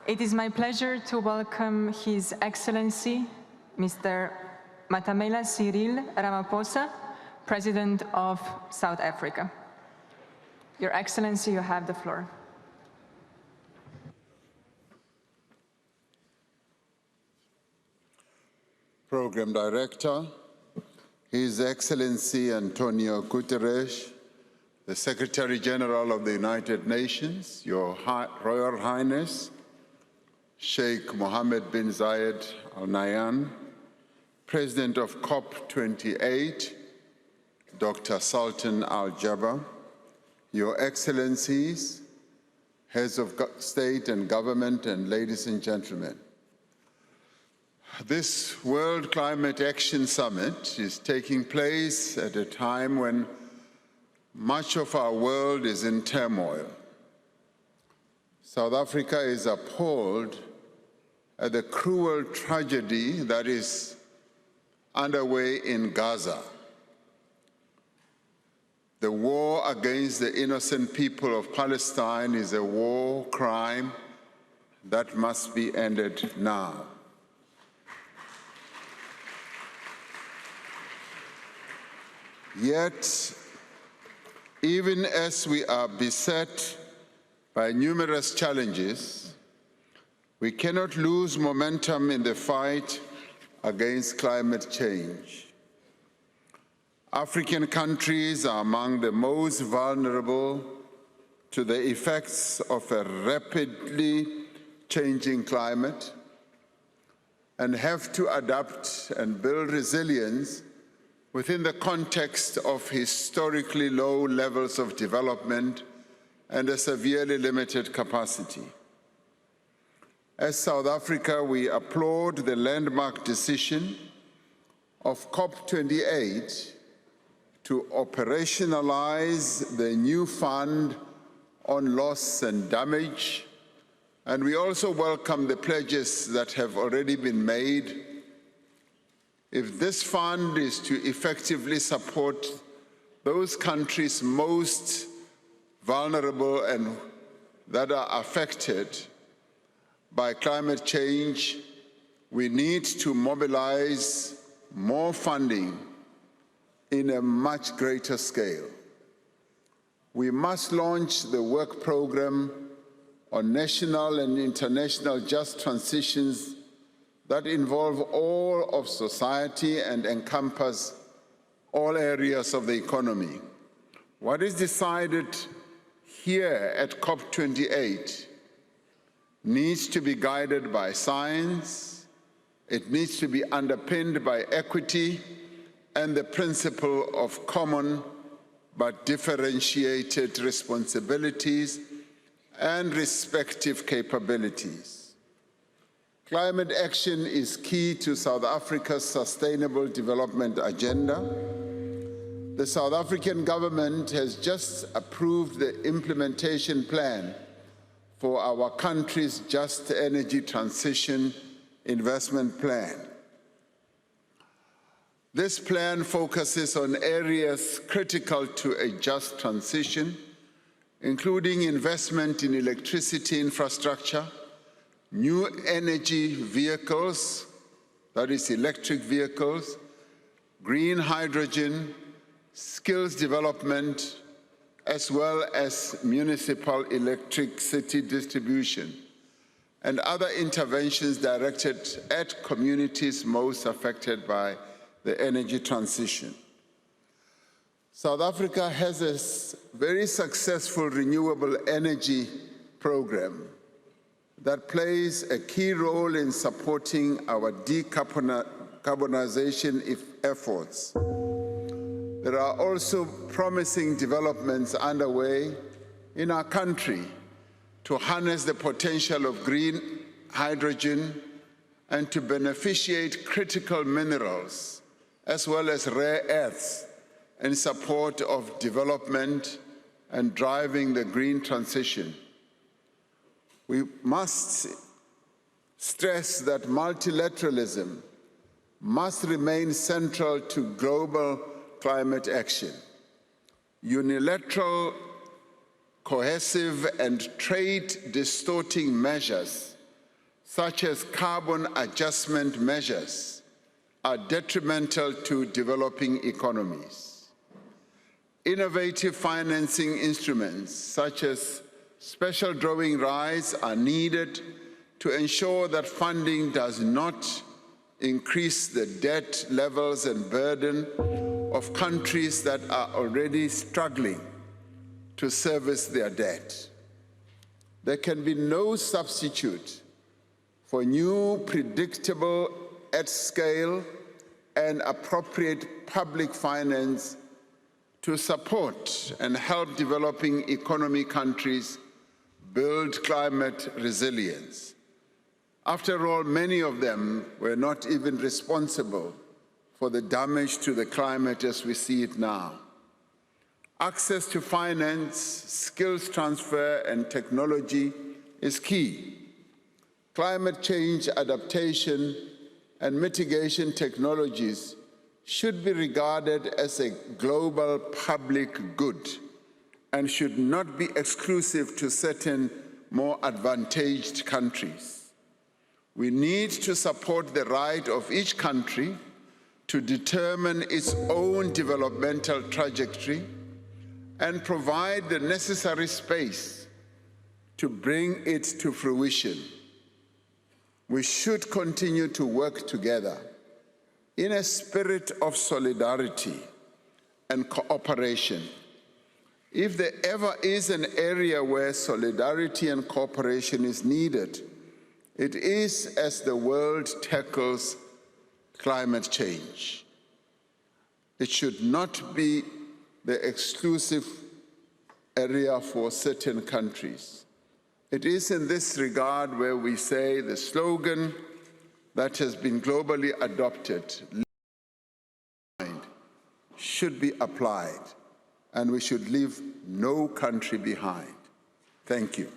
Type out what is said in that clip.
It is my pleasure to welcome His Excellency, Mr. Matamela Cyril Ramaphosa, President of South Africa. Your Excellency, you have the floor. Program Director, His Excellency Antonio Guterres, the Secretary General of the United Nations, Your Royal Highness, Sheikh Mohammed bin Zayed Al Nahyan, President of COP28, Dr. Sultan Al Jaber, Your Excellencies, Heads of State and Government, and ladies and gentlemen. This World Climate Action Summit is taking place at a time when much of our world is in turmoil. South Africa is appalled at the cruel tragedy that is underway in Gaza. The war against the innocent people of Palestine is a war crime that must be ended now. Yet, even as we are beset by numerous challenges, we cannot lose momentum in the fight against climate change. African countries are among the most vulnerable to the effects of a rapidly changing climate and have to adapt and build resilience within the context of historically low levels of development and a severely limited capacity. As South Africa, we applaud the landmark decision of COP28 to operationalize the new fund on loss and damage, and we also welcome the pledges that have already been made. If this fund is to effectively support those countries most vulnerable and that are affected by climate change, we need to mobilize more funding in a much greater scale. We must launch the work program on national and international just transitions that involve all of society and encompass all areas of the economy. What is decided here at COP28 needs to be guided by science, it needs to be underpinned by equity and the principle of common but differentiated responsibilities and respective capabilities. Climate action is key to South Africa's sustainable development agenda. The South African government has just approved the implementation plan for our country's Just Energy Transition Investment Plan. This plan focuses on areas critical to a just transition, including investment in electricity infrastructure, new energy vehicles, that is electric vehicles, green hydrogen, skills development, as well as municipal electricity distribution, and other interventions directed at communities most affected by the energy transition. South Africa has a very successful renewable energy program that plays a key role in supporting our decarbonization efforts. There are also promising developments underway in our country to harness the potential of green hydrogen and to beneficiate critical minerals as well as rare earths in support of development and driving the green transition. We must stress that multilateralism must remain central to global climate action. Unilateral, cohesive, and trade-distorting measures such as carbon adjustment measures, are detrimental to developing economies. Innovative financing instruments, such as special drawing rights, are needed to ensure that funding does not increase the debt levels and burden of countries that are already struggling to service their debt. There can be no substitute for new, predictable, at-scale and appropriate public finance to support and help developing economy countries build climate resilience. After all, many of them were not even responsible for the damage to the climate as we see it now. Access to finance, skills transfer, and technology is key. Climate change adaptation and mitigation technologies should be regarded as a global public good and should not be exclusive to certain more advantaged countries. We need to support the right of each country to determine its own developmental trajectory and provide the necessary space to bring it to fruition. We should continue to work together in a spirit of solidarity and cooperation. If there ever is an area where solidarity and cooperation is needed, it is as the world tackles climate change. It should not be the exclusive area for certain countries. It is in this regard where we say the slogan that has been globally adopted should be applied, and we should leave no country behind. Thank you.